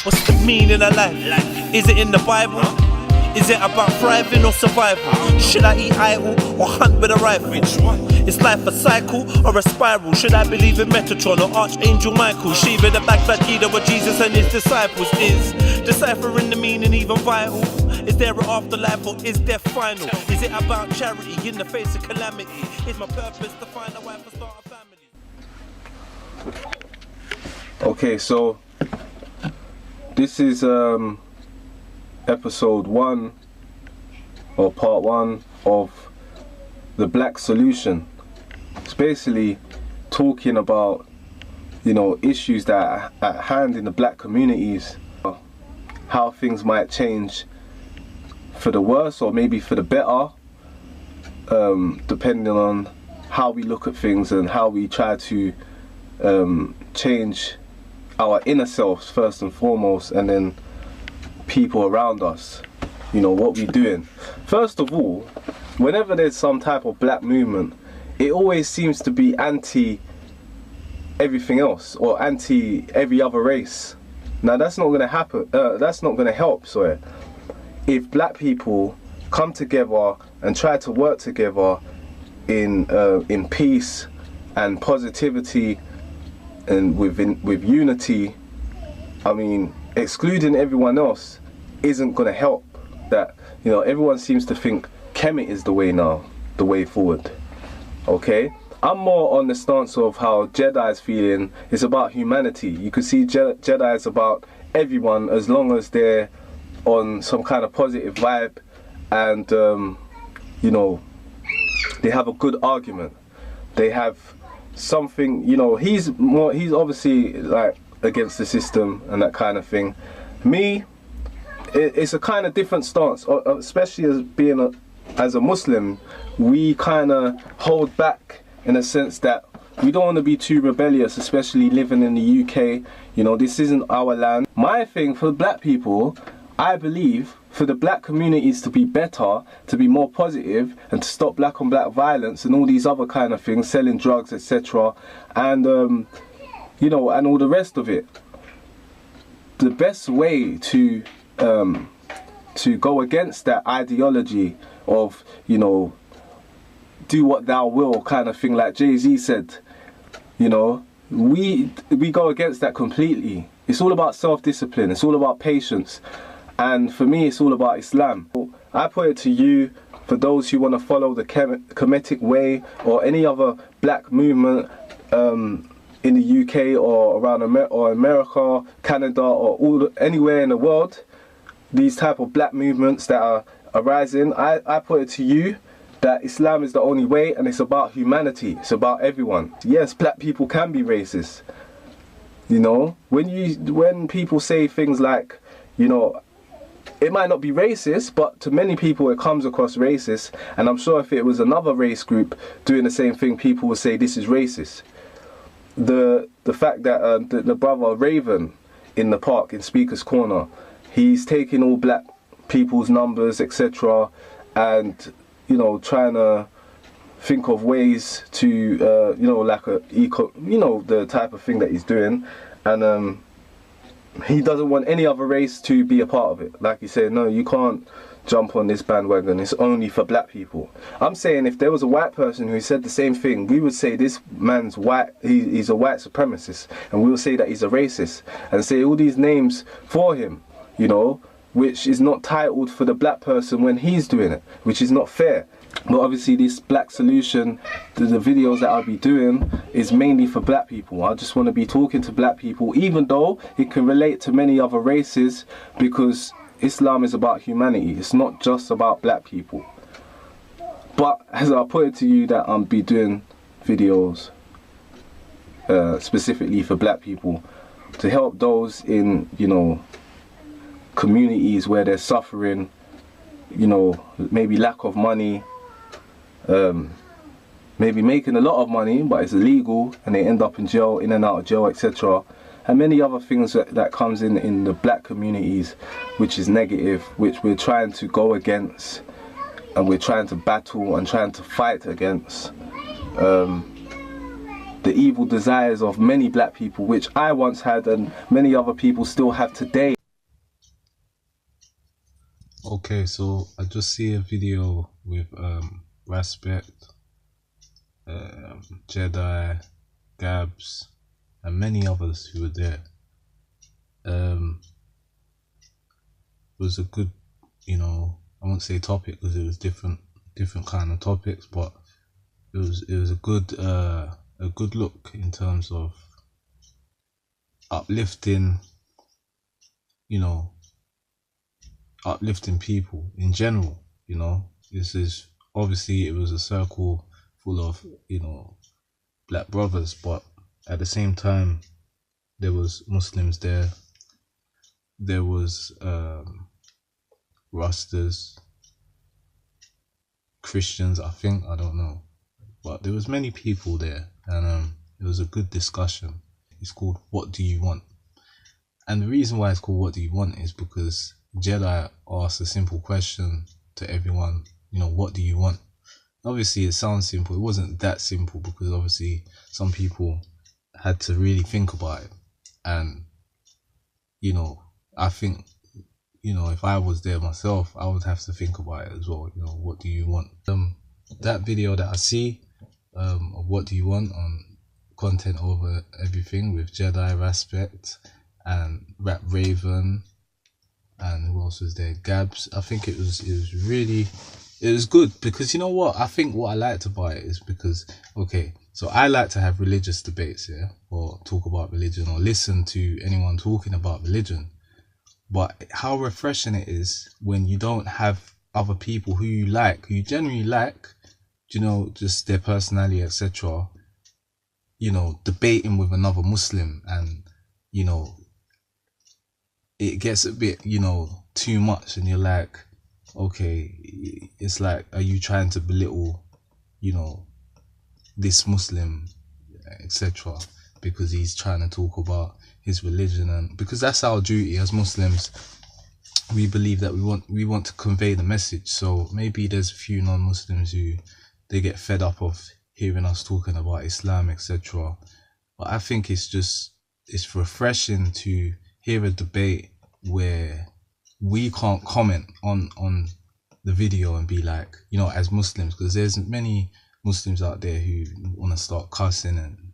What's the meaning of life? Is it in the Bible? Is it about thriving or survival? Should I eat idle or hunt with a rifle? Is life a cycle or a spiral? Should I believe in Metatron or Archangel Michael? Shiva the backside key to what Jesus and his disciples is. Deciphering the meaning even vital. Is there an afterlife or is death final? Is it about charity in the face of calamity? Is my purpose to find a wife and start a family? Okay, so this is episode 1 or part 1 of the Black Solution. It's basically talking about, you know, issues that are at hand in the black communities, how things might change for the worse or maybe for the better, depending on how we look at things and how we try to change our inner selves first and foremost, and then people around us, you know, what we're doing. First of all, whenever there's some type of black movement, it always seems to be anti everything else or anti every other race. Now that's not going to happen, that's not going to help. So if black people come together and try to work together in peace and positivity and with unity, I mean, excluding everyone else isn't going to help. That, you know, everyone seems to think Kemet is the way now, the way forward. Okay, I'm more on the stance of how Jedi's feeling is about humanity. You can see Jedi is about everyone as long as they're on some kind of positive vibe and you know, they have a good argument. They have something, you know, he's obviously like against the system and that kind of thing. Me, it's a kind of different stance, especially as being as a Muslim. We kind of hold back in a sense that we don't want to be too rebellious, especially living in the UK. You know, this isn't our land. My thing for black people, I believe for the black communities to be better, to be more positive, and to stop black on black violence and all these other kind of things, selling drugs, etc., and you know, and all the rest of it. The best way to go against that ideology of, you know, do what thou will kind of thing, like Jay-Z said, you know, we go against that completely. It's all about self-discipline. It's all about patience. And for me, it's all about Islam. I put it to you, for those who want to follow the Kemetic way or any other black movement in the UK or around America, Canada, or anywhere in the world, these type of black movements that are arising, I put it to you that Islam is the only way, and it's about humanity. It's about everyone. Yes, black people can be racist. You know, when people say things like, you know, it might not be racist, but to many people it comes across racist, and I'm sure if it was another race group doing the same thing, people would say this is racist. The fact that the brother Raven in the park in Speaker's Corner, he's taking all black people's numbers, etc., and, you know, trying to think of ways to you know, like you know, the type of thing that he's doing, and he doesn't want any other race to be a part of it. Like he said, no, you can't jump on this bandwagon, it's only for black people. I'm saying if there was a white person who said the same thing, we would say this man's white, he's a white supremacist, and we would say that he's a racist, and say all these names for him, you know, which is not titled for the black person when he's doing it, which is not fair. But obviously this Black Solution, the videos that I'll be doing is mainly for black people. I just want to be talking to black people, even though it can relate to many other races, because Islam is about humanity. It's not just about black people. But as I put it to you, that I'll be doing videos specifically for black people, to help those in, you know, communities where they're suffering, you know, maybe lack of money, maybe making a lot of money but it's illegal and they end up in jail, in and out of jail, etc., and many other things that comes in the black communities, which is negative, which we're trying to go against and we're trying to battle and trying to fight against. the evil desires of many black people, which I once had and many other people still have today. Okay, so I just see a video with Respect, Jedi, Gabs, and many others who were there. It was a good, I won't say topic because it was different kind of topics, but it was a good look in terms of uplifting, uplifting people in general. This is obviously, it was a circle full of black brothers, but at the same time there was Muslims there, there was Rastas, Christians, I don't know, but there was many people there, and it was a good discussion. It's called What Do You Want? And the reason why it's called What Do You Want is because Jedi asked a simple question to everyone, what do you want? Obviously it sounds simple, it wasn't that simple, because obviously some people had to really think about it. And I think if I was there myself, I would have to think about it as well. What do you want? That video that I see of What Do You Want on Content Over Everything with Jedi, Respect, and Rap Raven, and who else was there? Gabs. I think it was good, because I think what I liked about it is because, okay, so I like to have religious debates, or talk about religion, or listen to anyone talking about religion. But how refreshing it is when you don't have other people who you genuinely like, just their personality, etc., debating with another Muslim, and it gets a bit too much, and you're like, okay, it's like, are you trying to belittle this Muslim, etc., because he's trying to talk about his religion? And because that's our duty as Muslims, we believe that we want to convey the message. So maybe there's a few non-Muslims who they get fed up of hearing us talking about Islam, etc. But I think it's refreshing to hear a debate where we can't comment on the video and be like, as Muslims, because there's many Muslims out there who want to start cussing and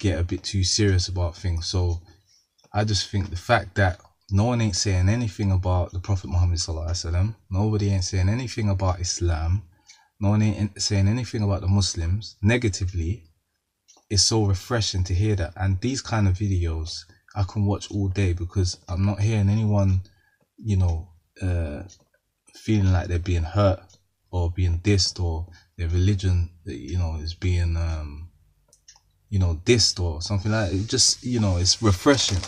get a bit too serious about things. So I just think the fact that no one ain't saying anything about the Prophet Muhammad sallallahu alaihi wasallam, nobody ain't saying anything about Islam, no one ain't saying anything about the Muslims negatively, it's so refreshing to hear that. And these kind of videos I can watch all day, because I'm not hearing anyone feeling like they're being hurt or being dissed, or their religion is being dissed or something like that. It just it's refreshing.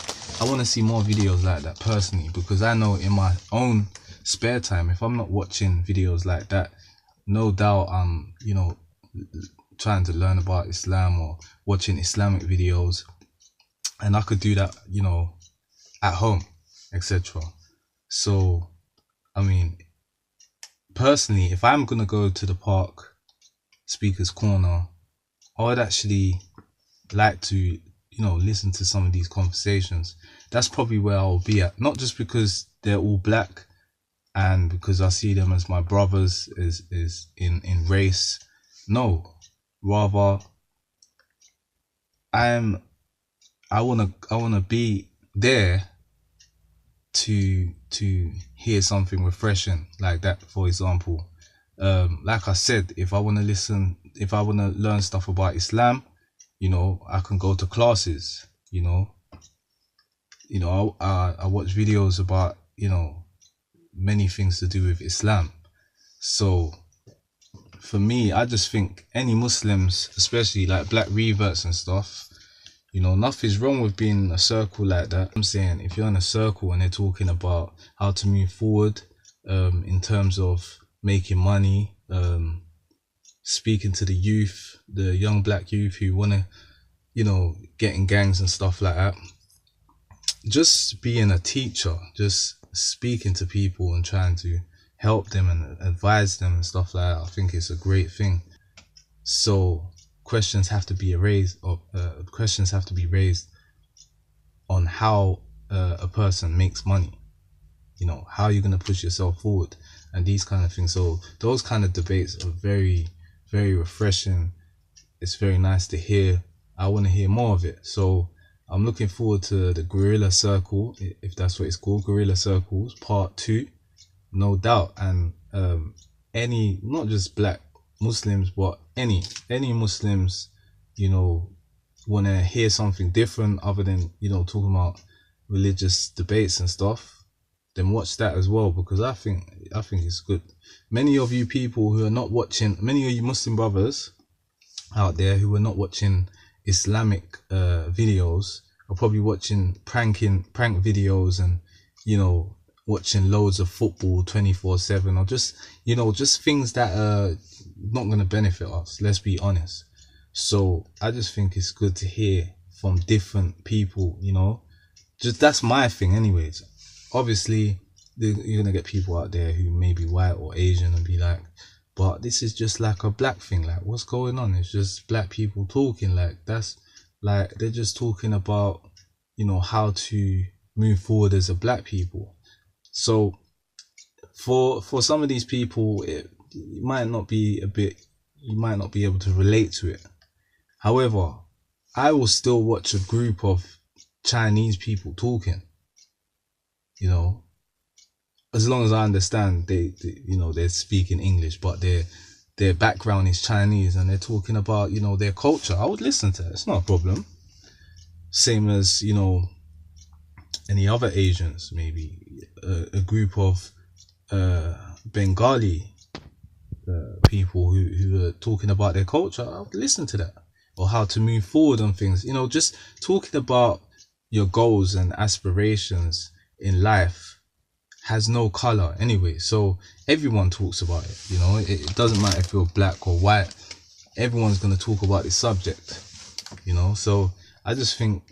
I want to see more videos like that personally, because I know in my own spare time, if I'm not watching videos like that, no doubt I'm trying to learn about Islam or watching Islamic videos, and I could do that at home, etc. So I mean, personally, if I'm gonna go to the park, Speaker's Corner, I would actually like to listen to some of these conversations. That's probably where I'll be at, not just because they're all black and because I see them as my brothers is in race. No, rather I wanna be there to hear something refreshing like that. For example, like I said, if I want to learn stuff about Islam, I can go to classes. I watch videos about many things to do with Islam. So for me, I just think any Muslims, especially like black reverts and stuff, nothing's wrong with being in a circle like that. I'm saying, if you're in a circle and they're talking about how to move forward in terms of making money, speaking to the youth, the young black youth who want to get in gangs and stuff like that, just being a teacher, just speaking to people and trying to help them and advise them and stuff like that, I think it's a great thing. So questions have to be raised, or questions have to be raised on how a person makes money. You know, how you're going to push yourself forward and these kind of things. So those kind of debates are very, very refreshing. It's very nice to hear. I want to hear more of it. So I'm looking forward to the Gorilla Circle, if that's what it's called, Gorilla Circles Part 2, no doubt. And any, not just black Muslims, but any Muslims, you know, want to hear something different other than, you know, talking about religious debates and stuff, then watch that as well, because I think it's good. Many of you people who are not watching, many of you Muslim brothers out there who are not watching Islamic videos are probably watching prank videos, and, you know, watching loads of football 24/7, or just, you know, just things that are not going to benefit us, let's be honest. So I just think it's good to hear from different people, you know. Just, that's my thing anyways. Obviously you're gonna get people out there who may be white or Asian and be like, but this is just like a black thing, like what's going on? It's just black people talking, like that's like, they're just talking about, you know, how to move forward as a black people. So for some of these people, you might not be able to relate to it. However, I will still watch a group of Chinese people talking, you know, as long as I understand they you know, they're speaking English, but their background is Chinese and they're talking about, you know, their culture. I would listen to it. It's not a problem. Same as, you know, any other Asians, maybe a group of Bengali people who are talking about their culture. I would listen to that, or how to move forward on things, you know, just talking about your goals and aspirations in life has no color anyway. So everyone talks about it, you know. It doesn't matter if you're black or white, everyone's going to talk about this subject, you know. So I just think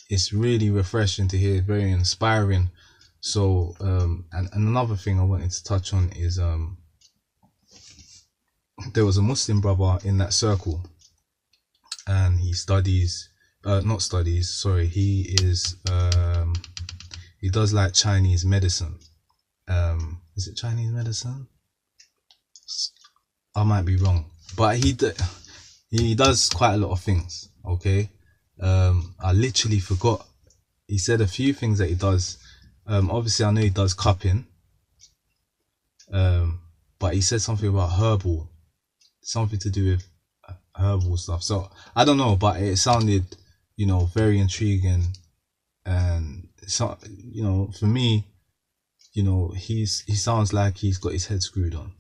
it's really refreshing to hear, very inspiring. So and another thing I wanted to touch on is there was a Muslim brother in that circle, and he studies he is he does like Chinese medicine. Is it Chinese medicine? I might be wrong, but he does quite a lot of things. Okay, I literally forgot. He said a few things that he does. Obviously I know he does cupping, but he said something about herbal, something to do with herbal stuff. So I don't know, but it sounded, you know, very intriguing. And so, you know, for me, you know, he sounds like he's got his head screwed on.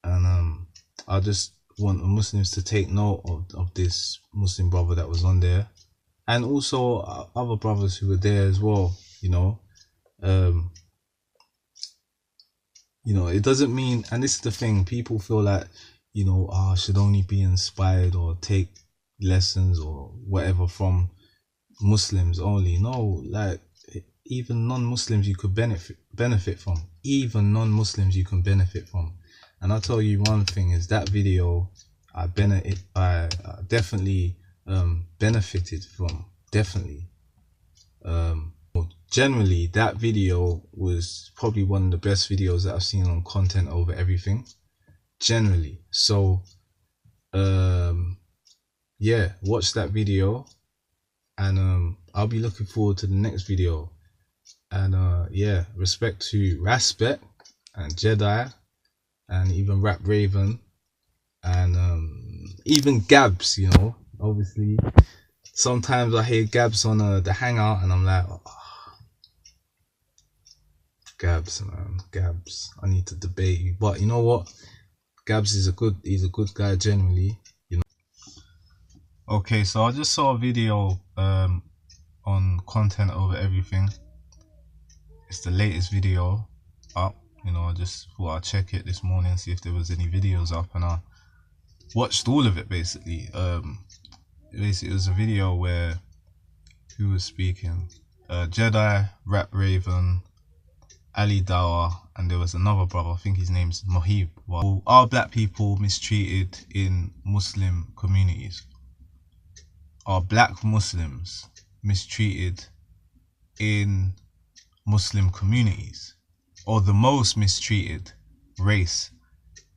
And I just want Muslims to take note of this Muslim brother that was on there, and also other brothers who were there as well, you know. You know, it doesn't mean, and this is the thing, people feel like, you know, I should only be inspired or take lessons or whatever from Muslims only. No, like, even non-Muslims you could benefit from. Even non-Muslims you can benefit from. And I'll tell you one thing, is that video I definitely benefited from. Definitely. Generally, that video was probably one of the best videos that I've seen on Content Over Everything. Generally. So yeah, watch that video, and I'll be looking forward to the next video. And yeah, respect to Raspet and Jedi, and even Rap Raven, and even Gabs, you know. Obviously sometimes I hear Gabs on the Hangout and I'm like, oh, Gabs, man, Gabs, I need to debate you. But you know what, Gabs is he's a good guy generally, you know. Okay, so I just saw a video on Content Over Everything. It's the latest video up, you know. I just thought I'd check it this morning, see if there was any videos up, and I watched all of it basically. Basically it was a video where, who was speaking? Jedi, Rap Raven, Ali Dawah, and there was another brother, I think his name's Mohib. Well, are black people mistreated in Muslim communities? Are black Muslims mistreated in Muslim communities? Or the most mistreated race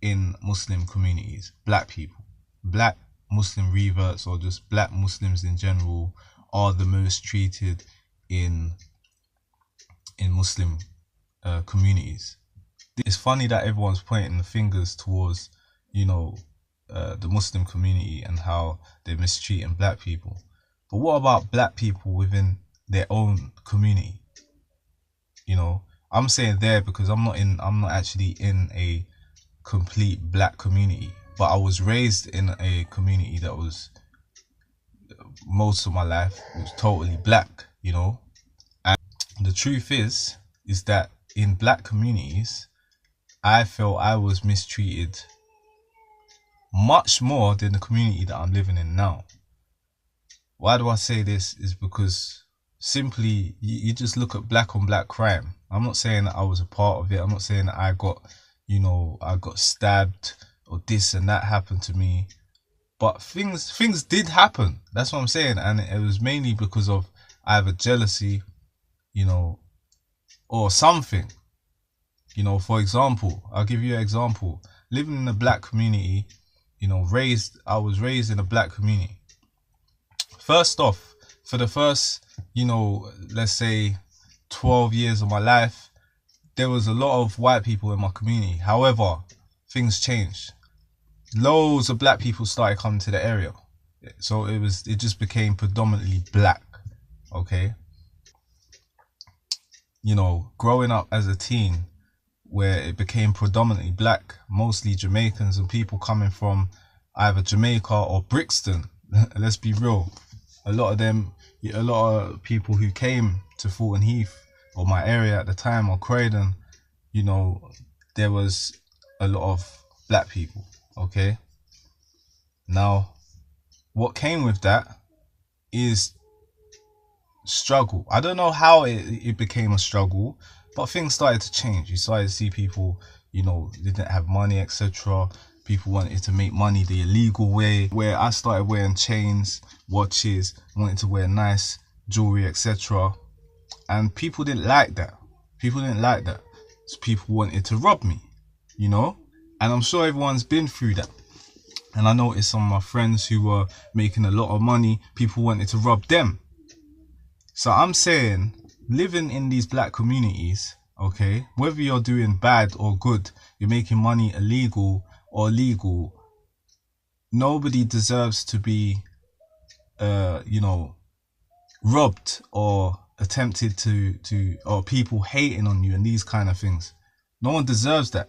in Muslim communities? Black people. Black Muslim reverts, or just black Muslims in general, are the most treated in Muslim communities. It's funny that everyone's pointing the fingers towards, you know, the Muslim community and how they're mistreating black people. But what about black people within their own community? You know, I'm saying there because I'm not actually in a complete black community, but I was raised in a community that was, most of my life, it was totally black, you know. And the truth is that in black communities, I felt I was mistreated much more than the community that I'm living in now. Why do I say this? Is because simply you just look at black on black crime. I'm not saying that I was a part of it. I'm not saying that I got, you know, I got stabbed or this and that happened to me. But things did happen. That's what I'm saying. And it was mainly because of either jealousy, you know, or something. You know, for example, I'll give you an example. Living in a black community, you know, I was raised in a black community. First off, for the first, you know, let's say 12 years of my life, there was a lot of white people in my community. However, things changed. Loads of black people started coming to the area. So it just became predominantly black. Okay. You know, growing up as a teen, where it became predominantly black, mostly Jamaicans and people coming from either Jamaica or Brixton. Let's be real. A lot of people who came to Fulton Heath, or my area at the time, or Croydon, you know, there was a lot of black people. Okay. Now, what came with that is struggle. I don't know how it became a struggle, but things started to change. You started to see people, you know, didn't have money, etc. People wanted to make money the illegal way, where I started wearing chains, watches, wanted to wear nice jewelry, etc. And people didn't like that. So people wanted to rob me, you know. And I'm sure everyone's been through that. And I noticed some of my friends who were making a lot of money, people wanted to rob them. So I'm saying, living in these black communities, okay, whether you're doing bad or good, you're making money illegal or legal, nobody deserves to be, you know, robbed or attempted to, or people hating on you and these kind of things. No one deserves that.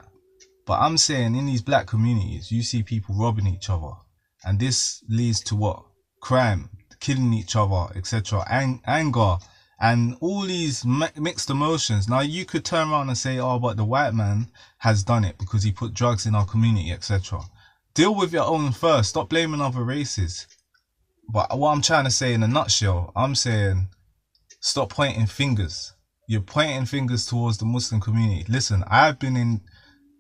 But I'm saying in these black communities, you see people robbing each other, and this leads to what? Crime, killing each other, etc. Anger, and all these mixed emotions. Now you could turn around and say, oh, but the white man has done it because he put drugs in our community, etc. Deal with your own first. Stop blaming other races. But what I'm trying to say in a nutshell, I'm saying stop pointing fingers. You're pointing fingers towards the Muslim community. Listen, I've been in,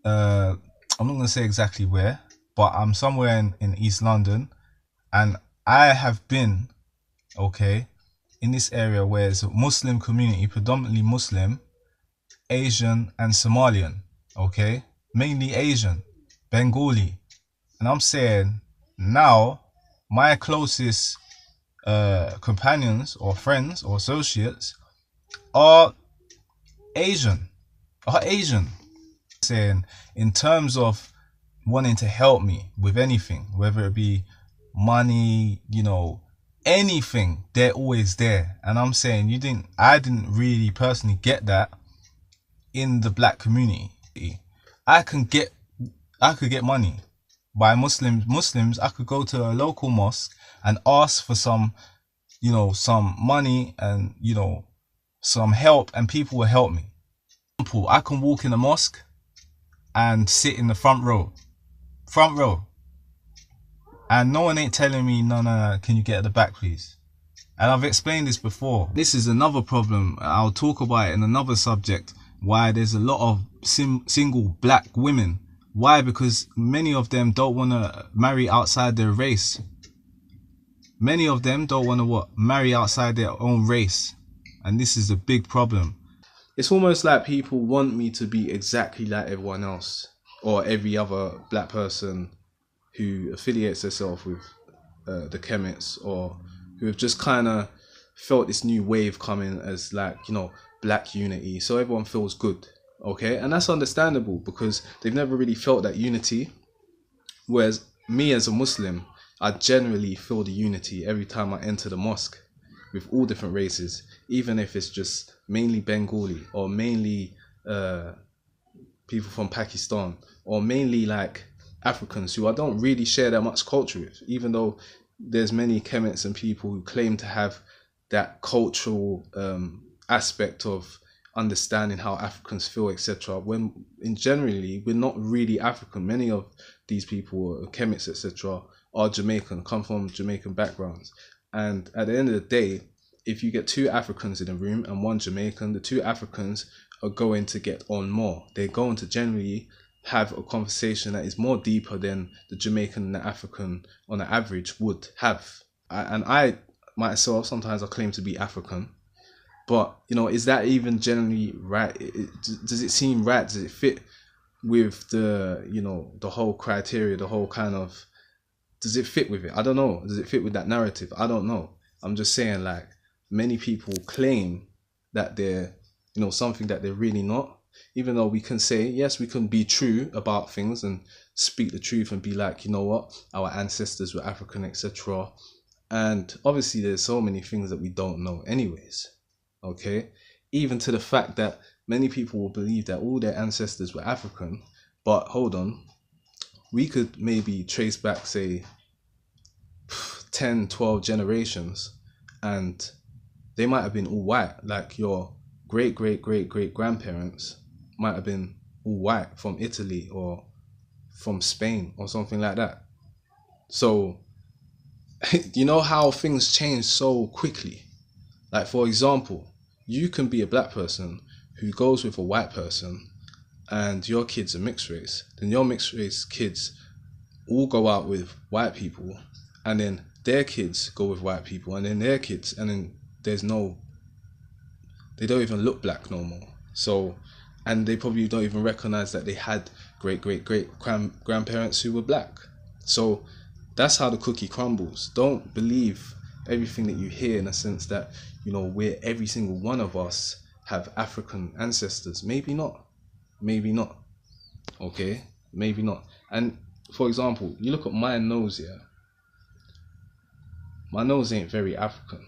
I'm not going to say exactly where, but I'm somewhere in East London, and I have been, okay, in this area where it's a Muslim community, predominantly Muslim, Asian and Somalian, okay, mainly Asian, Bengali. And I'm saying now my closest companions or friends or associates are Asian. Saying in terms of wanting to help me with anything, whether it be money, you know, anything, they're always there. And I'm saying I didn't really personally get that in the black community. I could get money by Muslims. I could go to a local mosque and ask for some, you know, some money and, you know, some help, and people will help me. I can walk in a mosque and sit in the front row, and no one ain't telling me, no, can you get at the back, please? And I've explained this before. This is another problem. I'll talk about it in another subject, why there's a lot of single black women. Why? Because many of them don't want to marry outside their race. Many of them don't want to marry outside their own race. And this is a big problem. It's almost like people want me to be exactly like everyone else, or every other black person who affiliates themselves with the Chemists, or who have just kind of felt this new wave coming as, like, you know, black unity, so everyone feels good. Okay, and that's understandable because they've never really felt that unity. Whereas me as a Muslim, I generally feel the unity every time I enter the mosque with all different races, even if it's just mainly Bengali, or mainly people from Pakistan, or mainly like Africans who I don't really share that much culture with, even though there's many Chemists and people who claim to have that cultural aspect of understanding how Africans feel, etc. When in generally we're not really African. Many of these people, Chemists, etc., are Jamaican, come from Jamaican backgrounds. And at the end of the day, if you get two Africans in a room and one Jamaican, the two Africans are going to get on more. They're going to generally have a conversation that is more deeper than the Jamaican and the African on the average would have. And I myself, sometimes I claim to be African, but, you know, is that even generally right? Does it seem right? Does it fit with the, you know, the whole criteria, the whole kind of, does it fit with it? I don't know. Does it fit with that narrative? I don't know. I'm just saying, like, many people claim that they're, you know, something that they're really not, even though we can say, yes, we can be true about things and speak the truth and be like, you know what, our ancestors were African, etc. And obviously there's so many things that we don't know anyways. Okay, even to the fact that many people will believe that all their ancestors were African, but hold on, we could maybe trace back, say, 10, 12 generations, and they might have been all white. Like your great grandparents might have been all white from Italy or from Spain or something like that. So you know how things change so quickly. Like, for example, you can be a black person who goes with a white person and your kids are mixed race. Then your mixed race kids all go out with white people, and then their kids go with white people, and then their kids, and then there's no, they don't even look black no more. So, and they probably don't even recognize that they had great grandparents who were black. So that's how the cookie crumbles. Don't believe everything that you hear in a sense that, you know, every single one of us have African ancestors. Maybe not. Okay, maybe not. And for example, you look at my nose here. My nose ain't very African.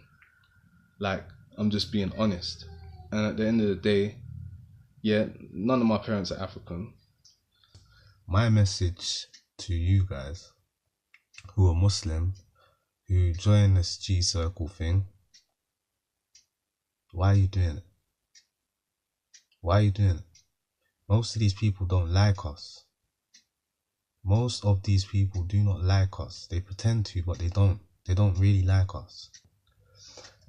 Like, I'm just being honest. And at the end of the day, yeah, none of my parents are African. My message to you guys who are Muslim, who join this G circle thing, why are you doing it? Why are you doing it? Most of these people don't like us. Most of these people do not like us. They pretend to, but they don't. They don't really like us.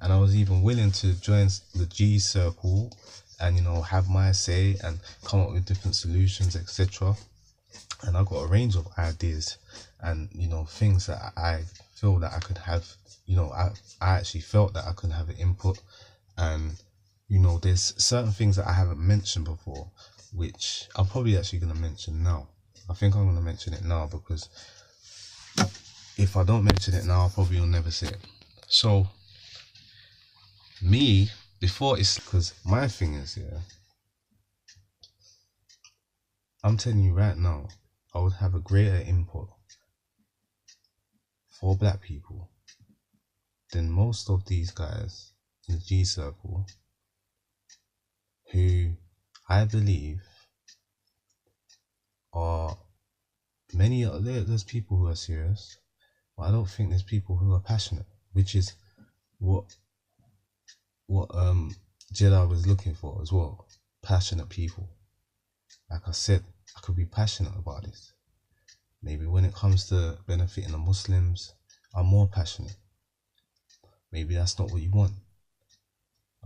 And I was even willing to join the G circle and, you know, have my say and come up with different solutions, etc. And I got a range of ideas and, you know, things that I feel that I could have, you know, I actually felt that I could have an input. And, you know, there's certain things that I haven't mentioned before, which I'm probably actually going to mention now. I think I'm going to mention it now, because if I don't mention it now, I probably will never say it. So, me, before it's, because my thing is, yeah, I'm telling you right now, I would have a greater input for black people than most of these guys in the G circle, who I believe are there's people who are serious, but I don't think there's people who are passionate, which is what Jeddah was looking for as well. Passionate people. Like I said, I could be passionate about this. Maybe when it comes to benefiting the Muslims, I'm more passionate. Maybe that's not what you want.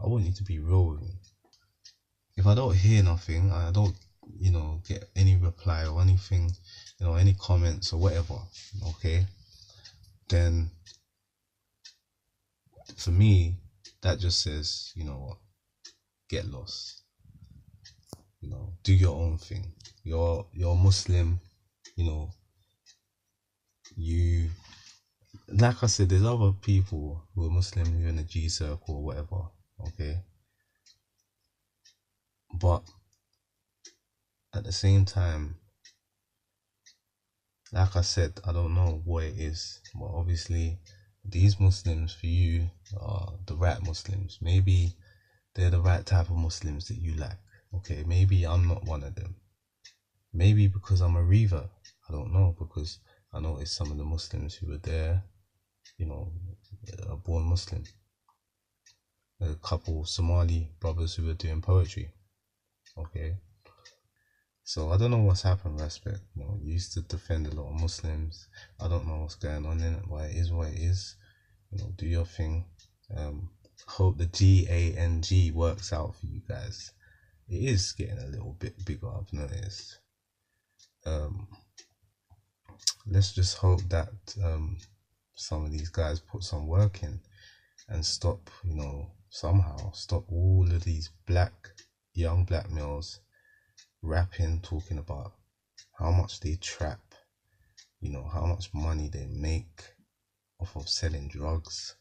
I want you to be real with me. If if I don't hear nothing, I don't, get any reply or anything, any comments or whatever, okay, then for me, that just says, what, get lost. Do your own thing. You're Muslim, you, like I said, there's other people who are Muslim who are in a G circle or whatever, okay? But at the same time, like I said, I don't know what it is, but obviously these Muslims for you are the right Muslims. Maybe they're the right type of Muslims that you like, okay? Maybe I'm not one of them. Maybe because I'm a revert, I don't know, because I noticed some of the Muslims who were there, are born Muslim. A couple Somali brothers who were doing poetry, okay? So I don't know what's happened, Respect. You used to defend a lot of Muslims. I don't know what's going on in it, why it is what it is. Do your thing. Hope the G.A.N.G works out for you guys. It is getting a little bit bigger, I've noticed. Let's just hope that some of these guys put some work in and stop, somehow stop all of these young black males rapping, talking about how much they trap, how much money they make off of selling drugs.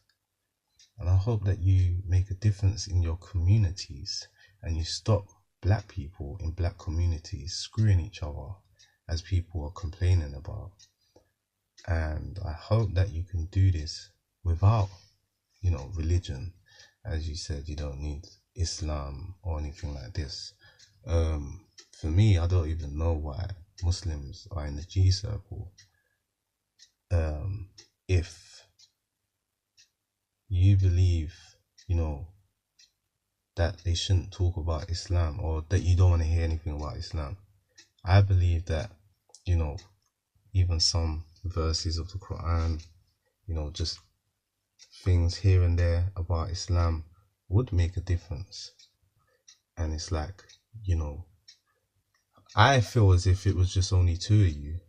And I hope that you make a difference in your communities and you stop black people in black communities screwing each other as people are complaining about. And I hope that you can do this without, religion. As you said, you don't need Islam or anything like this. For me, I don't even know why Muslims are in the G circle. If you believe, that they shouldn't talk about Islam, or that you don't want to hear anything about Islam, I believe that, even some verses of the Quran, just things here and there about Islam would make a difference. And it's like, I feel as if it was just only two of you,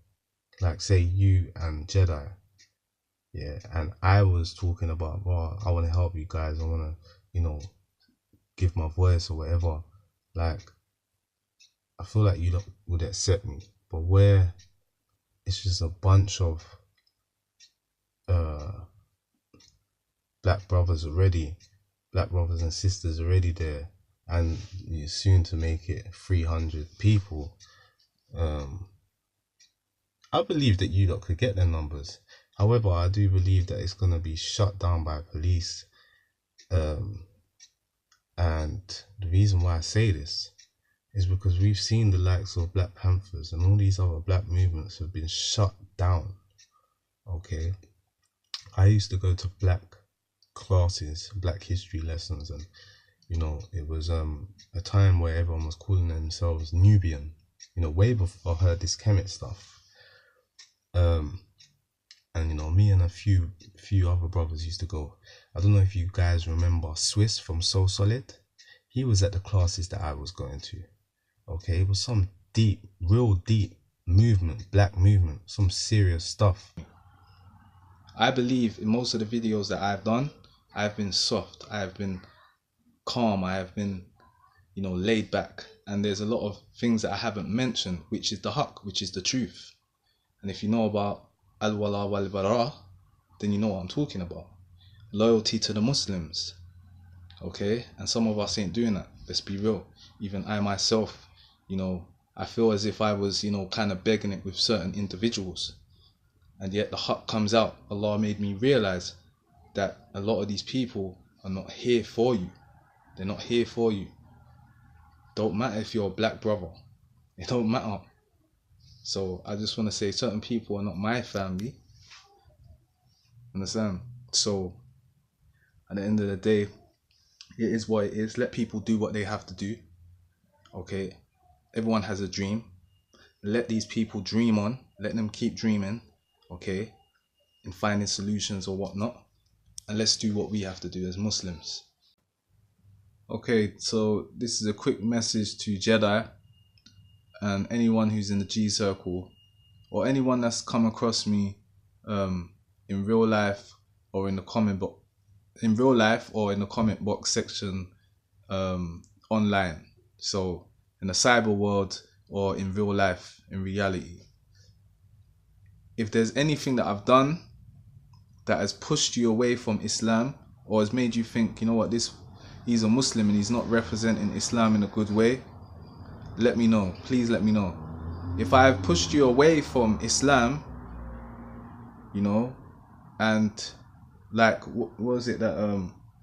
like say you and Jedi, yeah, and I was talking about, well, I want to help you guys, I want to, give my voice or whatever, like, I feel like you would accept me. But where it's just a bunch of black brothers and sisters already there, and you're soon to make it 300 people, I believe that you lot could get their numbers. However, I do believe that it's going to be shut down by police. And the reason why I say this is because we've seen the likes of Black Panthers and all these other black movements have been shut down. Okay, I used to go to black classes, black history lessons, and it was a time where everyone was calling themselves Nubian, way before I heard this Kemet stuff. And me and a few other brothers used to go. I don't know if you guys remember Swiss from So Solid. He was at the classes that I was going to. Okay, it was some real deep movement, black movement, some serious stuff. I believe in most of the videos that I've done, I've been soft, I've been calm, I have been, laid back. And there's a lot of things that I haven't mentioned, which is the haqq, which is the truth. And if you know about al-wala wal-bara, then you know what I'm talking about. Loyalty to the Muslims. Okay? And some of us ain't doing that. Let's be real. Even I myself, I feel as if I was, kind of begging it with certain individuals. And yet the haqq comes out. Allah made me realize that a lot of these people are not here for you. They're not here for you. Don't matter if you're a black brother. It don't matter. So I just want to say certain people are not my family. Understand? So at the end of the day, it is what it is. Let people do what they have to do. Okay? Everyone has a dream. Let these people dream on. Let them keep dreaming. Okay? In finding solutions or whatnot. And let's do what we have to do as Muslims. Okay, so this is a quick message to Jedi and anyone who's in the G circle, or anyone that's come across me in real life or in the comment box, section online. So in the cyber world or in real life, in reality. If there's anything that I've done that has pushed you away from Islam or has made you think, you know what, he's a Muslim and he's not representing Islam in a good way, let me know. Please let me know. If I've pushed you away from Islam, you know, and like, what was it that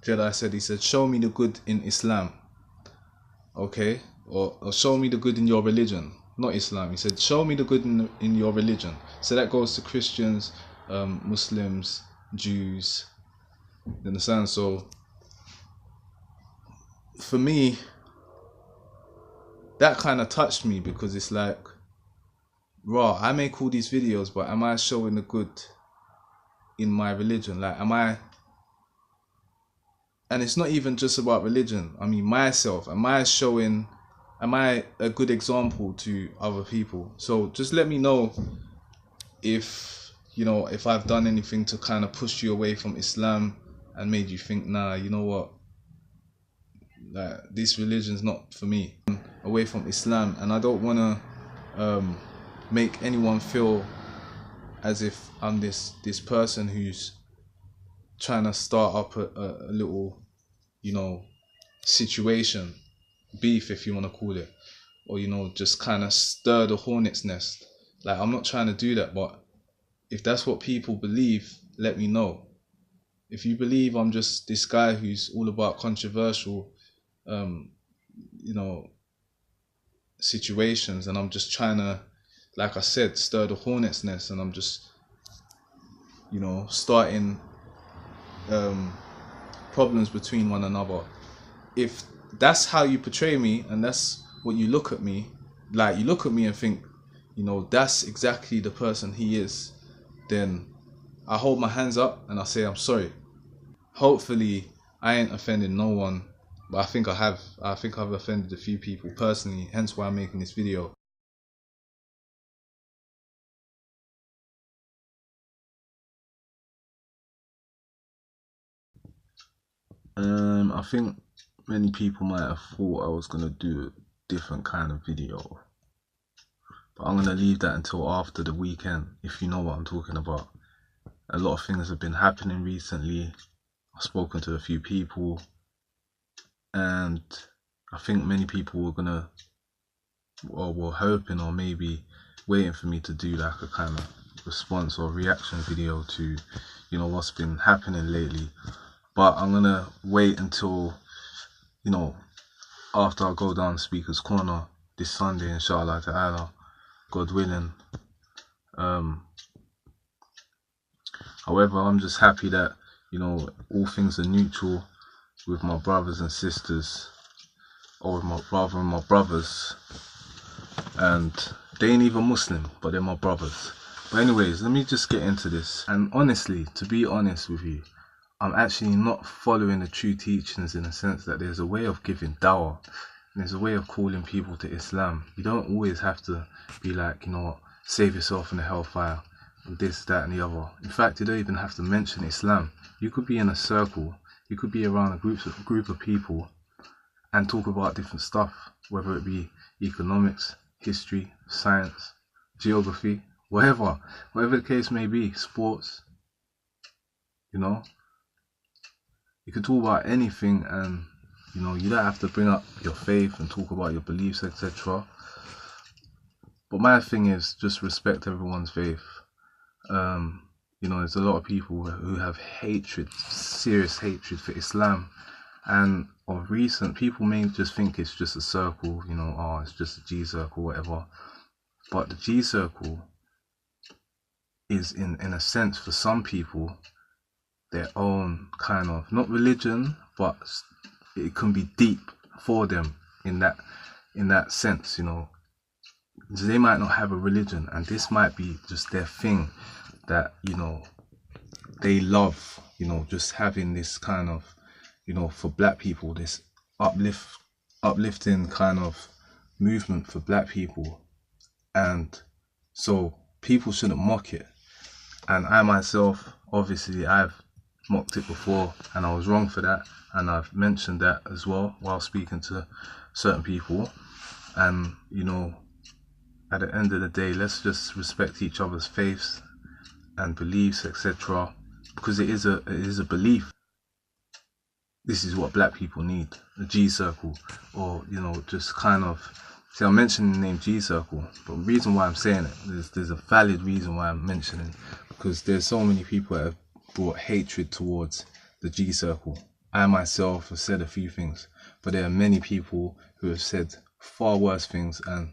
Jedi said? He said, show me the good in Islam. Okay? Or show me the good in your religion. Not Islam. He said, show me the good in your religion. So that goes to Christians, Muslims, Jews. You understand? So for me, that kind of touched me, because it's like, raw, I make all these videos, but am I showing the good in my religion? Like, am I? And it's not even just about religion. I mean, myself. Am I a good example to other people? So just let me know if, you know, if I've done anything to kind of push you away from Islam and made you think, nah, you know what, like, this religion's not for me. Away from Islam, and I don't want to make anyone feel as if I'm this person who's trying to start up a little, you know, situation, beef if you want to call it, or, you know, just kind of stir the hornet's nest. Like, I'm not trying to do that, but if that's what people believe, let me know. If you believe I'm just this guy who's all about controversial, you know, situations, and I'm just trying to, like I said, stir the hornet's nest, and I'm just, you know, starting problems between one another. If that's how you portray me and that's what you look at me, like, you look at me and think, you know, that's exactly the person he is, then I hold my hands up and I say I'm sorry. Hopefully I ain't offended no one, but I think I have. I think I've offended a few people personally, hence why I'm making this video. I think many people might have thought I was gonna do a different kind of video, but I'm gonna leave that until after the weekend, if you know what I'm talking about. A lot of things have been happening recently. I've spoken to a few people, and I think many people were hoping or maybe waiting for me to do like a kind of response or reaction video to, you know, what's been happening lately. But I'm gonna wait until, you know, after I go down Speaker's Corner this Sunday, inshallah ta'ala, God willing. However, I'm just happy that, you know, all things are neutral with my brothers and sisters, or with my brother and my brothers, and they ain't even Muslim, but they're my brothers. But anyways, let me just get into this. And honestly, to be honest with you, I'm actually not following the true teachings, in the sense that there's a way of giving dawah, and there's a way of calling people to Islam. You don't always have to be like, you know what, save yourself from the hellfire, and this, that and the other. In fact, you don't even have to mention Islam. You could be in a circle, you could be around a group of people and talk about different stuff, whether it be economics, history, science, geography, whatever the case may be, sports, you know. You can talk about anything, and, you know, you don't have to bring up your faith and talk about your beliefs, etc. But my thing is just respect everyone's faith. You know, there's a lot of people who have hatred, serious hatred for Islam, and of recent, people may just think it's just a circle, you know, oh, it's just a G circle, whatever. But the G circle is, in a sense, for some people, their own kind of, not religion, but it can be deep for them in that sense, you know. They might not have a religion, and this might be just their thing that, you know, they love, you know, just having this kind of, you know, for black people, this uplifting kind of movement for black people, and so people shouldn't mock it. And I myself, obviously, I've mocked it before, and I was wrong for that, and I've mentioned that as well while speaking to certain people. And you know, at the end of the day, let's just respect each other's faiths and beliefs, etc., because it is a belief. This is what black people need, a G circle, or you know, just kind of, see, I'm mentioning the name G circle, but the reason why I'm saying it, there's a valid reason why I'm mentioning it, because there's so many people that have brought hatred towards the G circle. I myself have said a few things, but there are many people who have said far worse things, and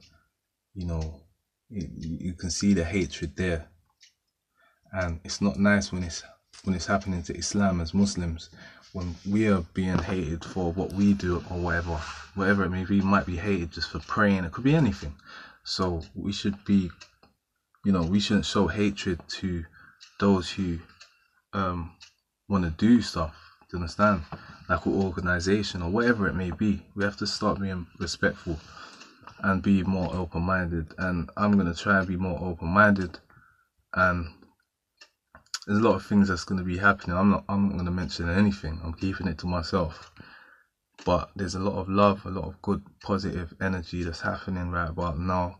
you know, you can see the hatred there. And it's not nice when it's happening to Islam as Muslims, when we are being hated for what we do or whatever it may be. Might be hated just for praying, it could be anything. So we should be, you know, we shouldn't show hatred to those who want to do stuff, do you understand, like an organization or whatever it may be. We have to start being respectful and be more open-minded, and I'm going to try and be more open-minded. And there's a lot of things that's going to be happening. I'm not going to mention anything. I'm keeping it to myself. But there's a lot of love, a lot of good, positive energy that's happening right about now.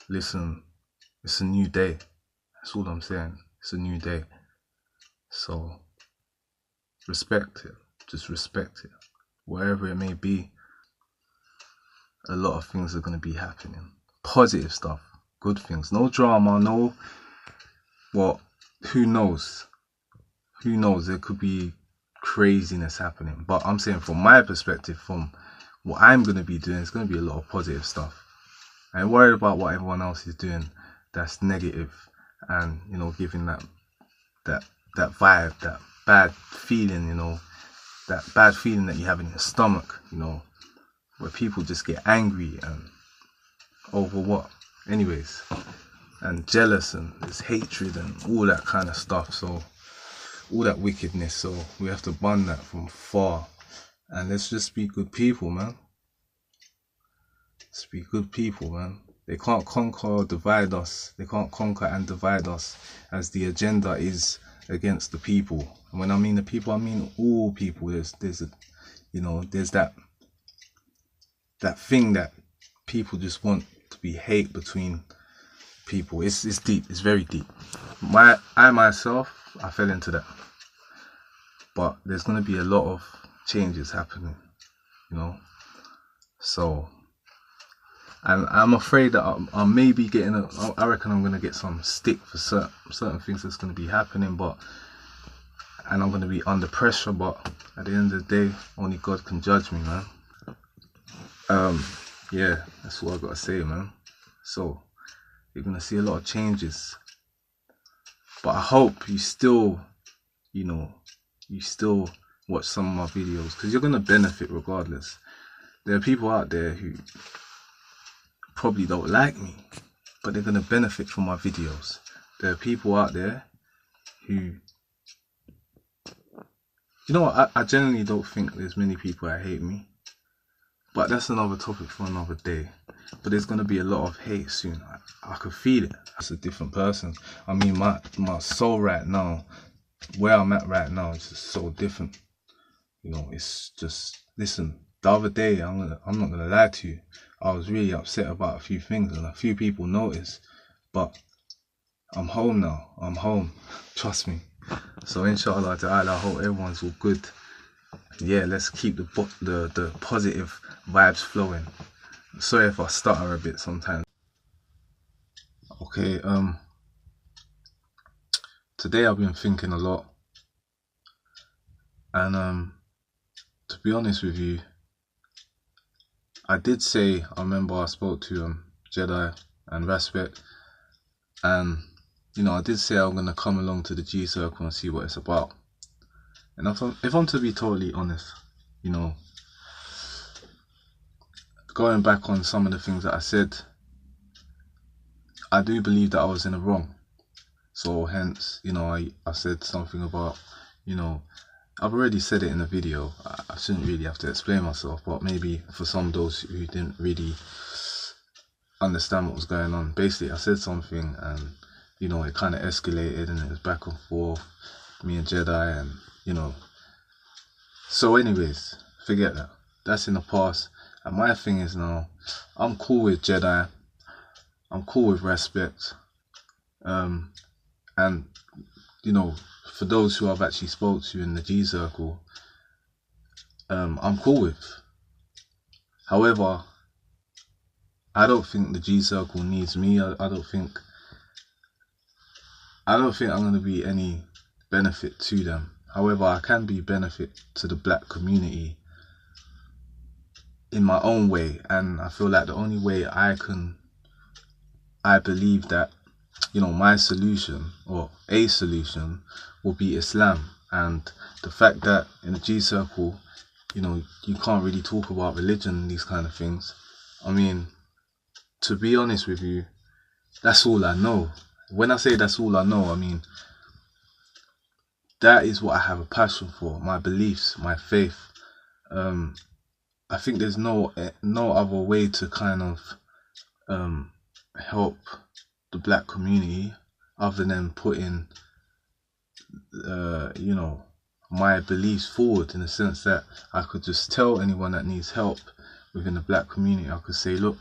Listen, it's a new day. That's all I'm saying. It's a new day. So respect it. Just respect it. Wherever it may be, a lot of things are going to be happening. Positive stuff, good things. No drama, no, well, who knows? Who knows? There could be craziness happening. But I'm saying from my perspective, from what I'm going to be doing, it's going to be a lot of positive stuff. I ain't worried about what everyone else is doing that's negative, and you know, giving that vibe, that bad feeling, you know, that bad feeling that you have in your stomach, you know, where people just get angry and over what, anyways, and jealous, and there's hatred and all that kind of stuff. So all that wickedness, so we have to ban that from far, and let's just be good people, man. Let's be good people, man. They can't conquer or divide us. They can't conquer and divide us, as the agenda is against the people. And when I mean the people, I mean all people. There's a, you know, there's that thing that people just want to be hate between people. It's deep. It's very deep. I myself, I fell into that. But there's gonna be a lot of changes happening, you know. So, and I'm afraid that I may be getting I reckon I'm gonna get some stick for certain things that's gonna be happening, and I'm gonna be under pressure. But at the end of the day, only God can judge me, man. Yeah, that's what I gotta say, man. So you're gonna see a lot of changes, but I hope you still, you know, you still watch some of my videos, because you're gonna benefit regardless. There are people out there who probably don't like me, but they're gonna benefit from my videos. There are people out there who, you know what, I generally don't think there's many people that hate me, but that's another topic for another day. But there's gonna be a lot of hate soon. I could feel it. It's a different person. I mean, my soul right now, where I'm at right now, is just so different. You know, it's just, listen, the other day, I'm not gonna lie to you, I was really upset about a few things, and a few people noticed, but I'm home now. I'm home. Trust me. So inshallah ta'ala, I hope everyone's all good. Yeah, let's keep the positive vibes flowing. Sorry if I stutter a bit sometimes. Okay, today I've been thinking a lot, and to be honest with you, I did say, I remember I spoke to Jedi and Respect, and you know, I did say I'm gonna come along to the G Circle and see what it's about. And if I'm to be totally honest, you know, going back on some of the things that I said, I do believe that I was in the wrong. So hence, you know, I said something about, you know, I've already said it in the video. I shouldn't really have to explain myself, but maybe for some of those who didn't really understand what was going on. Basically, I said something and, you know, it kind of escalated and it was back and forth, me and Jedi, and, you know. So anyways, forget that. That's in the past. And my thing is now, I'm cool with Jedi. I'm cool with respect. And, you know, for those who I've actually spoke to in the G circle, I'm cool with. However, I don't think the G circle needs me. I don't think I'm going to be any benefit to them. However, I can be benefit to the black community in my own way, and I feel like the only way I believe that, you know, my solution or a solution will be Islam. And the fact that in the G circle, you know, you can't really talk about religion and these kind of things. I mean, to be honest with you, that's all I know. When I say that's all I know, I mean, that is what I have a passion for, my beliefs, my faith. I think there's no other way to kind of help the black community other than putting you know, my beliefs forward, in the sense that I could just tell anyone that needs help within the black community, I could say, look,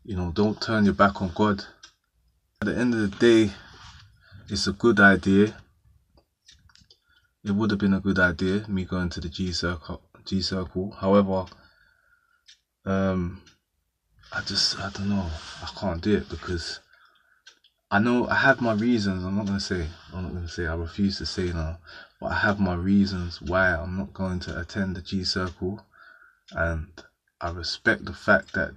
you know, don't turn your back on God. At the end of the day, it's a good idea. It would have been a good idea, me going to the G circle. However, I don't know, I can't do it because I know I have my reasons. I'm not gonna say, I refuse to say now, but I have my reasons why I'm not going to attend the G circle, and I respect the fact that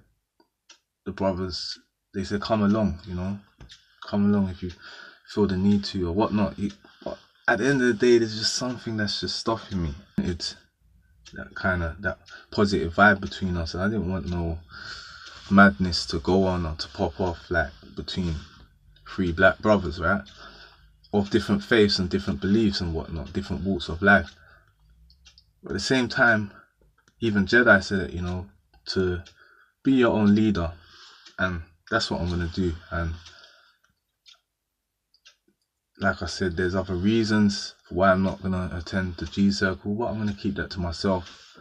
the brothers, they say come along, you know, come along if you feel the need to or whatnot. But at the end of the day, there's just something that's just stopping me. It's that positive vibe between us, and I didn't want no madness to go on or to pop off like between three black brothers, right, of different faiths and different beliefs and whatnot, different walks of life. But at the same time, even Jedi said it, you know, to be your own leader, and that's what I'm gonna do. And like I said, there's other reasons for why I'm not gonna attend the G circle, but I'm gonna keep that to myself.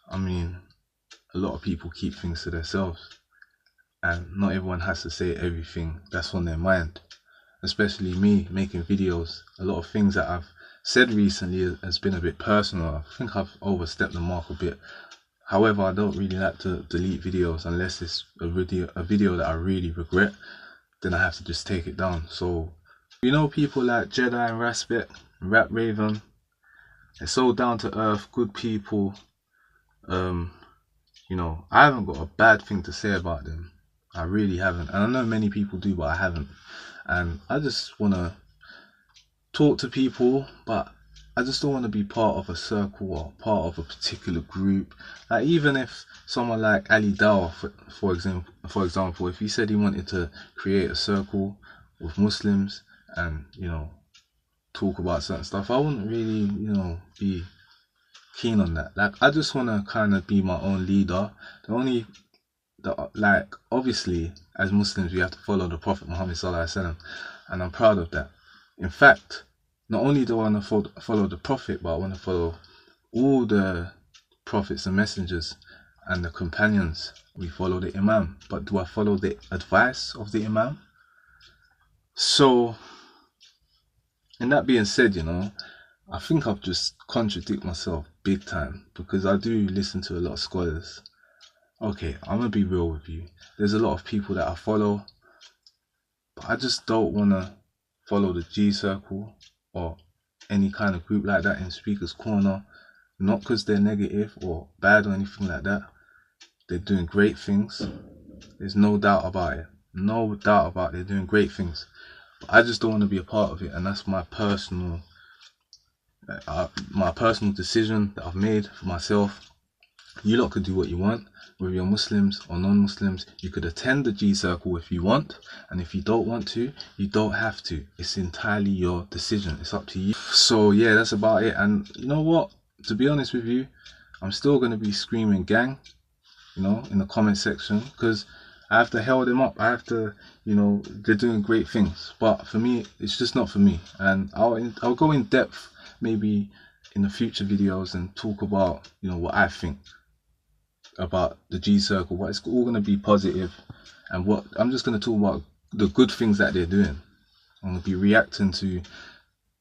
I mean, a lot of people keep things to themselves, and not everyone has to say everything that's on their mind. Especially me making videos, a lot of things that I've said recently has been a bit personal. I think I've overstepped the mark a bit. However, I don't really like to delete videos unless it's a video that I really regret. Then I have to just take it down. So, you know, people like Jedi and Raspet, Rap Raven, they're so down to earth, good people. You know, I haven't got a bad thing to say about them. I really haven't. And I know many people do, but I haven't. And I just want to talk to people, but I just don't want to be part of a circle or part of a particular group. Like, even if someone like Ali Dawah, for example, if he said he wanted to create a circle with Muslims and, you know, talk about certain stuff, I wouldn't really, you know, be keen on that. Like, I just want to kind of be my own leader. Like, obviously, as Muslims, we have to follow the Prophet Muhammad Sallallahu Alaihi Wasallam, and I'm proud of that. In fact, not only do I want to follow the Prophet, but I want to follow all the prophets and messengers and the companions. We follow the Imam, but do I follow the advice of the Imam? So, and that being said, you know, I think I've just contradicted myself big time, because I do listen to a lot of scholars. Okay, I'm gonna be real with you. There's a lot of people that I follow, but I just don't wanna follow the G circle or any kind of group like that in Speaker's Corner. Not because they're negative or bad or anything like that. They're doing great things. There's no doubt about it. No doubt about it. They're doing great things. But I just don't want to be a part of it, and that's my personal decision that I've made for myself. You lot could do what you want, whether you're Muslims or non-Muslims. You could attend the G Circle if you want, and if you don't want to, you don't have to. It's entirely your decision. It's up to you. So yeah, that's about it. And you know what? To be honest with you, I'm still gonna be screaming gang, you know, in the comment section, because I have to hold them up. I have to, you know, they're doing great things. But for me, it's just not for me. And I'll go in depth maybe in the future videos and talk about, you know, what I think about the G Circle, but it's all going to be positive, and what I'm just going to talk about the good things that they're doing. I'm going to be reacting to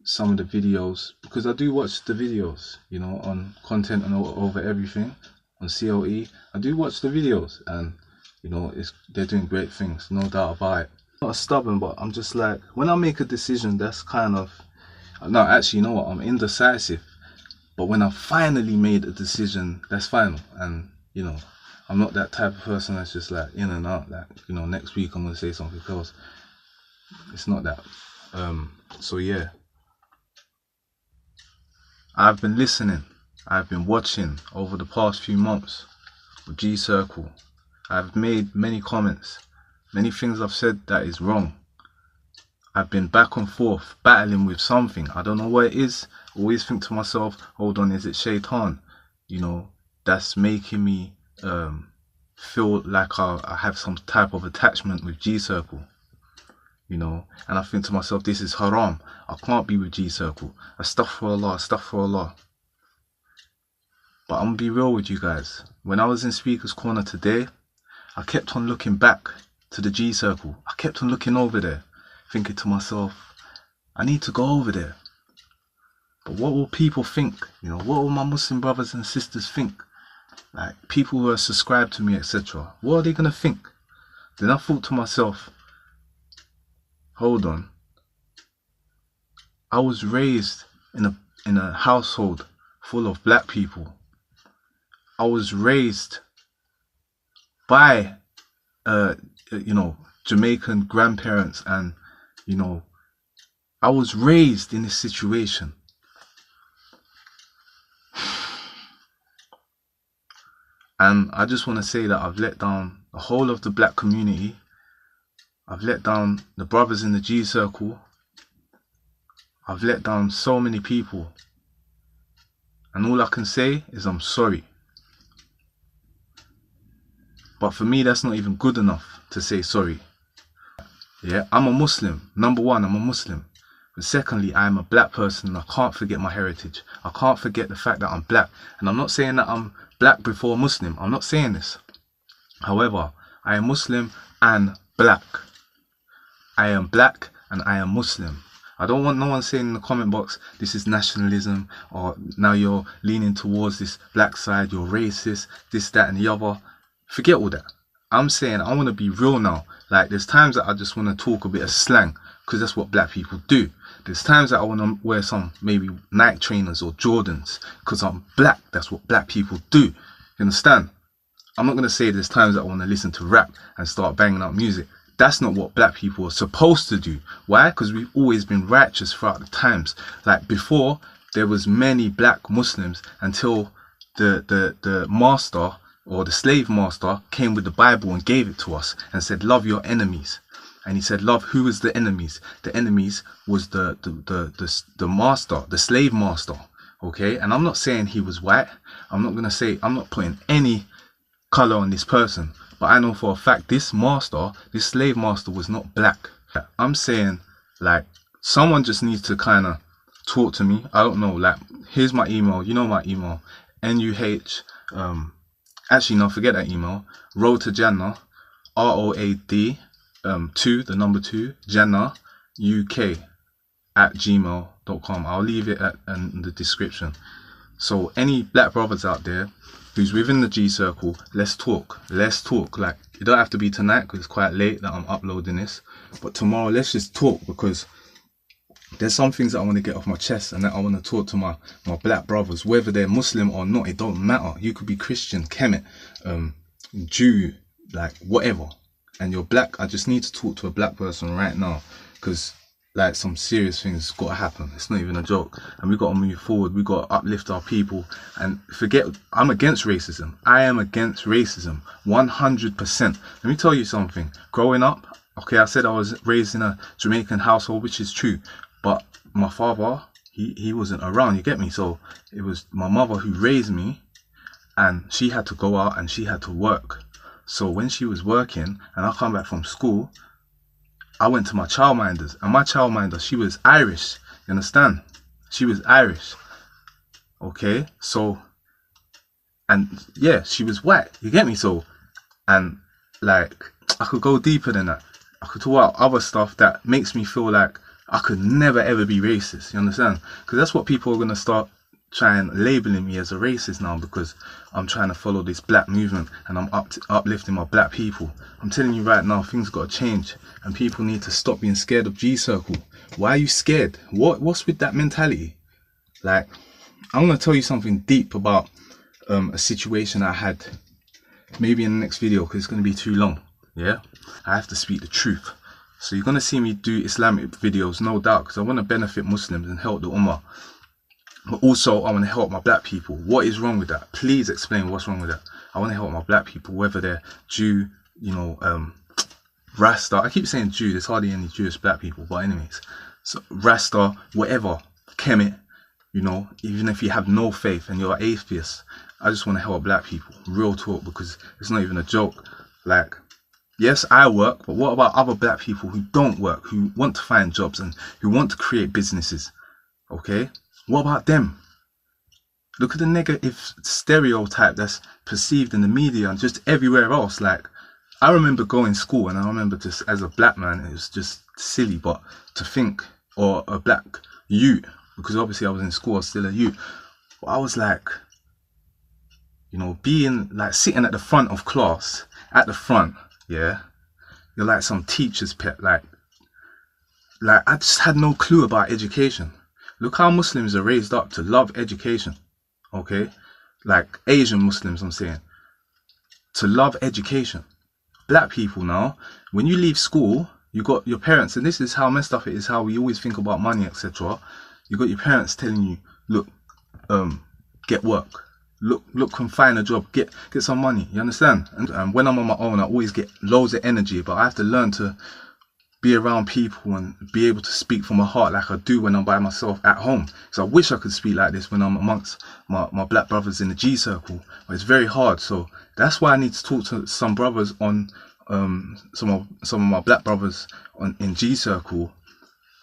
some of the videos, because I do watch the videos, you know, on content and over everything on COE. I do watch the videos, and you know, they're doing great things, no doubt about it. I'm not stubborn, but I'm just like, when I make a decision, that's kind of, no, actually, you know what, I'm indecisive, but when I finally made a decision, that's final. And you know, I'm not that type of person that's just like in and out, like, you know, next week I'm gonna say something else. It's not that. So yeah, I've been listening, I've been watching over the past few months with G Circle. I've made many comments, many things I've said that is wrong. I've been back and forth battling with something. I don't know what it is. Always think to myself, hold on, is it shaitan? You know, that's making me feel like I have some type of attachment with G Circle. You know, and I think to myself, this is haram. I can't be with G Circle. Astaghfirullah, astaghfirullah. But I'm gonna be real with you guys. When I was in Speaker's Corner today, I kept on looking back to the G Circle. I kept on looking over there, thinking to myself, I need to go over there. But what will people think? You know, what will my Muslim brothers and sisters think? Like, people who are subscribed to me, etc. What are they gonna think? Then I thought to myself, hold on. I was raised in a household full of black people. I was raised by you know, Jamaican grandparents, and you know, I was raised in this situation. And I just want to say that I've let down the whole of the black community. I've let down the brothers in the G Circle. I've let down so many people. And all I can say is I'm sorry. But for me, that's not even good enough to say sorry. Yeah, I'm a Muslim. Number one, I'm a Muslim. And secondly, I am a black person, and I can't forget my heritage. I can't forget the fact that I'm black. And I'm not saying that I'm black before Muslim. I'm not saying this. However, I am Muslim and black. I am black and I am Muslim. I don't want no one saying in the comment box, this is nationalism, or now you're leaning towards this black side, you're racist, this, that and the other. Forget all that. I'm saying I want to be real now. Like, there's times that I just want to talk a bit of slang, because that's what black people do. There's times that I want to wear some maybe Nike trainers or Jordans because I'm black. That's what black people do. You understand? I'm not going to say there's times that I want to listen to rap and start banging out music. That's not what black people are supposed to do. Why? Because we've always been righteous throughout the times. Like, before, there was many black Muslims until the master or the slave master came with the Bible and gave it to us and said, love your enemies. And he said, love, who is the enemies? The enemies was the master, the slave master. Okay, and I'm not saying he was white. I'm not putting any color on this person, but I know for a fact this slave master was not black. I'm saying, like, someone just needs to kind of talk to me. I don't know, like, here's my email. You know my email, NUH, actually no, forget that email. Road to Jannah, ROAD 2, the number 2, JANNAH UK @gmail.com. I'll leave it in the description. So any black brothers out there who's within the G Circle, let's talk. Let's talk. Like, it don't have to be tonight because it's quite late that I'm uploading this, but tomorrow let's just talk, because there's some things that I want to get off my chest, and that I want to talk to my black brothers, whether they're Muslim or not. It don't matter. You could be Christian, Kemet, Jew, like whatever, and you're black. I just need to talk to a black person right now, because like some serious things got to happen. It's not even a joke, and we got to move forward. We got to uplift our people and forget. I'm against racism. I am against racism 100%. Let me tell you something. Growing up, okay, I said I was raised in a Jamaican household, which is true, but my father, he wasn't around. You get me? So it was my mother who raised me, and she had to go out and she had to work. So when she was working and I come back from school, I went to my childminders, and my childminder, she was Irish, you understand? She was Irish, okay? So, and yeah, she was white, you get me? So, and like, I could go deeper than that. I could talk about other stuff that makes me feel like I could never ever be racist, you understand? Because that's what people are going to start trying labeling me as a racist now, because I'm trying to follow this black movement and I'm uplifting my black people. I'm telling you right now, things got to change, and people need to stop being scared of G-Circle. Why are you scared? What's with that mentality? Like, I'm going to tell you something deep about a situation I had, maybe in the next video, because it's going to be too long. Yeah, I have to speak the truth. So you're going to see me do Islamic videos, no doubt, because I want to benefit Muslims and help the Ummah. But also, I want to help my black people. What is wrong with that? Please explain what's wrong with that. I want to help my black people, whether they're Jew, you know, Rasta. I keep saying Jew, there's hardly any Jewish black people. But anyways, so Rasta, whatever, Kemet, you know, even if you have no faith and you're an atheist, I just want to help black people. Real talk, because it's not even a joke. Like, yes, I work, but what about other black people who don't work, who want to find jobs and who want to create businesses? Okay? What about them? Look at the negative stereotype that's perceived in the media and just everywhere else. Like, I remember going to school, and I remember just as a black man, it was just silly, but to think, or a black youth, because obviously I was in school, I was still a youth. But I was like, you know, being like sitting at the front of class, at the front, yeah, you're like some teacher's pet. Like I just had no clue about education. Look how Muslims are raised up to love education, okay? Like Asian Muslims, I'm saying, to love education. Black people now, when you leave school, you got your parents, and this is how messed up it is, how we always think about money, etc. You got your parents telling you, look, get work. Look, can find a job, get some money, you understand? And when I'm on my own, I always get loads of energy, but I have to learn to be around people and be able to speak from my heart like I do when I'm by myself at home. So I wish I could speak like this when I'm amongst my black brothers in the G circle, but it's very hard. So that's why I need to talk to some brothers on some of my black brothers in G circle.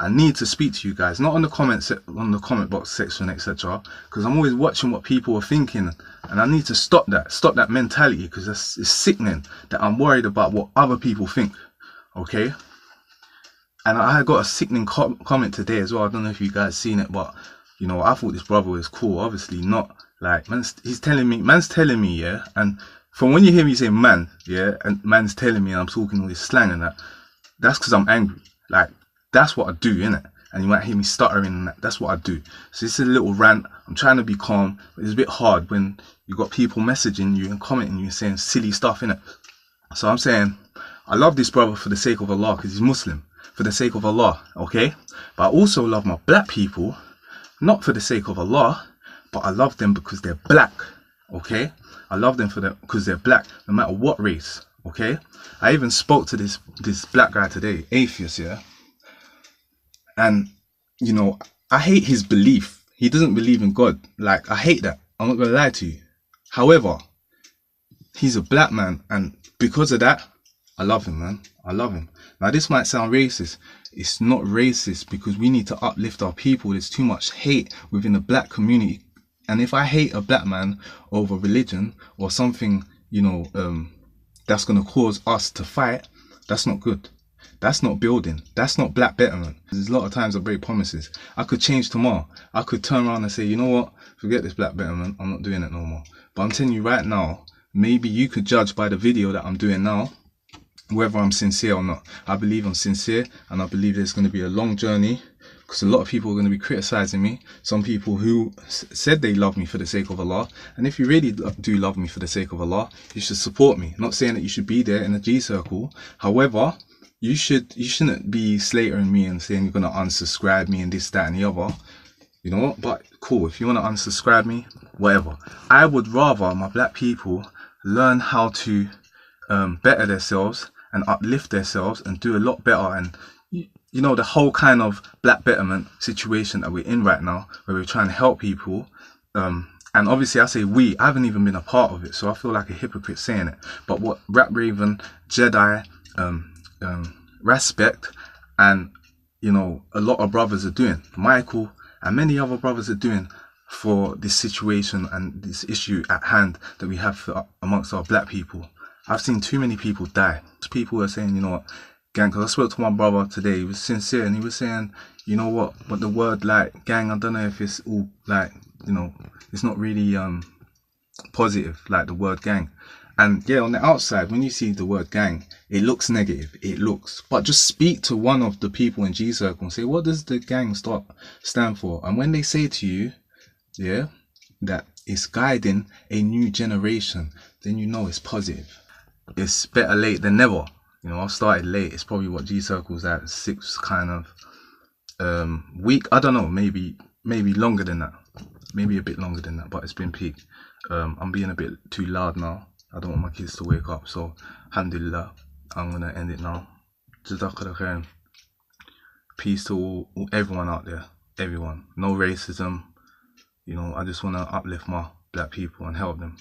I need to speak to you guys, not on the comment box section, etc., because I'm always watching what people are thinking, and I need to stop that mentality, because it's sickening that I'm worried about what other people think. Okay. And I got a sickening comment today as well. I don't know if you guys seen it, but you know, I thought this brother was cool. Obviously not. Like, man's telling me, yeah. And from when you hear me say man, yeah, and man's telling me and I'm talking all this slang and that's because I'm angry. Like, that's what I do, innit? And you might hear me stuttering and that's what I do. So this is a little rant. I'm trying to be calm, but it's a bit hard when you got people messaging you and commenting you and saying silly stuff, innit? So I'm saying, I love this brother for the sake of Allah, because he's Muslim. For the sake of Allah, okay? But I also love my black people, not for the sake of Allah, but I love them because they're black, okay? I love them because they're black, no matter what race, okay? I even spoke to this black guy today, atheist, yeah? And, you know, I hate his belief. He doesn't believe in God. Like, I hate that. I'm not gonna lie to you. However, he's a black man, and because of that, I love him, man. I love him. Now, this might sound racist. It's not racist, because we need to uplift our people. There's too much hate within the black community. And if I hate a black man over religion or something, you know, that's going to cause us to fight, that's not good. That's not building. That's not black betterment. There's a lot of times I break promises. I could change tomorrow. I could turn around and say, you know what? Forget this black betterment. I'm not doing it no more. But I'm telling you right now, maybe you could judge by the video that I'm doing now whether I'm sincere or not. I believe I'm sincere, and I believe there's going to be a long journey, because a lot of people are going to be criticizing me. Some people who said they love me for the sake of Allah. And if you really do love me for the sake of Allah, you should support me. Not saying that you should be there in a G circle. However, you shouldn't be slatering me and saying you're gonna unsubscribe me and this, that, and the other. You know what? But cool, if you wanna unsubscribe me, whatever. I would rather my black people learn how to better themselves and uplift themselves and do a lot better. And you know, the whole kind of black betterment situation that we're in right now, where we're trying to help people. And obviously I say we, I haven't even been a part of it, so I feel like a hypocrite saying it. But what Rap Raven, Jedi, Respect, and you know, a lot of brothers are doing, Michael and many other brothers are doing for this situation and this issue at hand that we have amongst our black people. I've seen too many people die. People are saying, you know what, gang, because I spoke to my brother today, he was sincere and he was saying, you know what, but the word like gang, I don't know if it's all like, you know, it's not really positive, like the word gang. And yeah, on the outside, when you see the word gang, it looks negative, it looks, but just speak to one of the people in G Circle and say, what does the gang stand for? And when they say to you, yeah, that it's guiding a new generation, then you know it's positive. It's better late than never. You know, I started late. It's probably what G Circle's at, 6 kind of week. I don't know, maybe longer than that. Maybe a bit longer than that, but it's been peak. I'm being a bit too loud now. I don't want my kids to wake up, so alhamdulillah, I'm gonna end it now. Jazakallah khair. Peace to everyone out there, everyone. No racism. You know, I just want to uplift my black people and help them.